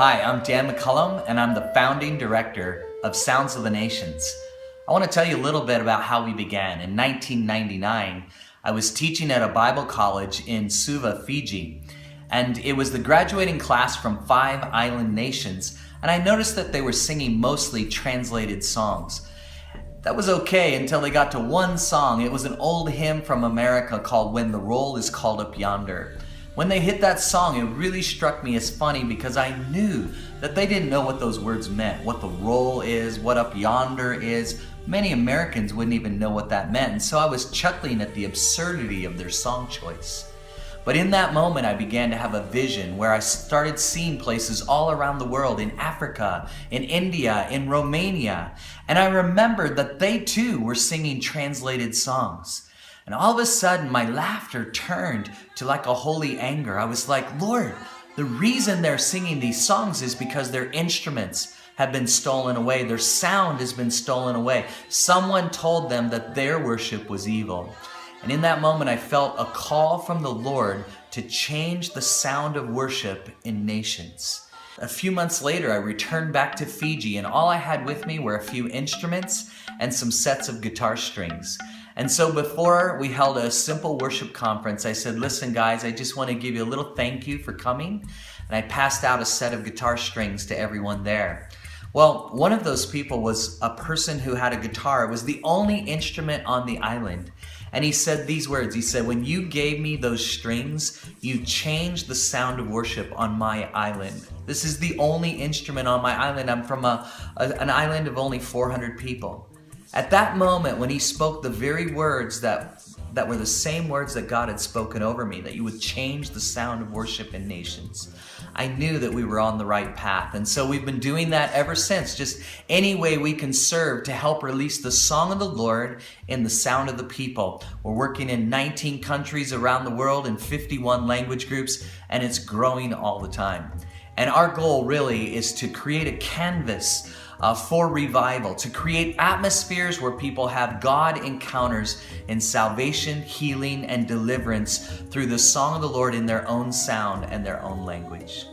Hi, I'm Dan McCollam, and I'm the founding director of Sounds of the Nations. I want to tell you a little bit about how we began. In 1999, I was teaching at a Bible college in Suva, Fiji, and it was the graduating class from 5 island nations, and I noticed that they were singing mostly translated songs. That was okay until they got to one song. It was an old hymn from America called When the Roll is Called Up Yonder. When they hit that song, it really struck me as funny because I knew that they didn't know what those words meant, what the roll is, what up yonder is. Many Americans wouldn't even know what that meant, and so I was chuckling at the absurdity of their song choice. But in that moment, I began to have a vision where I started seeing places all around the world, in Africa, in India, in Romania, and I remembered that they too were singing translated songs. And all of a sudden, my laughter turned to like a holy anger. I was like, Lord, the reason they're singing these songs is because their instruments have been stolen away. Their sound has been stolen away. Someone told them that their worship was evil. And in that moment, I felt a call from the Lord to change the sound of worship in nations. A few months later, I returned back to Fiji, and all I had with me were a few instruments and some sets of guitar strings. And so before we held a simple worship conference, I said, listen guys, I just want to give you a little thank you for coming. And I passed out a set of guitar strings to everyone there. Well, one of those people was a person who had a guitar. It was the only instrument on the island. And he said these words. He said, when you gave me those strings, you changed the sound of worship on my island. This is the only instrument on my island. I'm from an island of only 400 people. At that moment, when he spoke the very words that were the same words that God had spoken over me, that you would change the sound of worship in nations, I knew that we were on the right path. And so we've been doing that ever since, just any way we can serve to help release the song of the Lord in the sound of the people. We're working in 19 countries around the world in 51 language groups, and it's growing all the time. And our goal really is to create a canvas for revival, to create atmospheres where people have God encounters in salvation, healing, and deliverance through the song of the Lord in their own sound and their own language.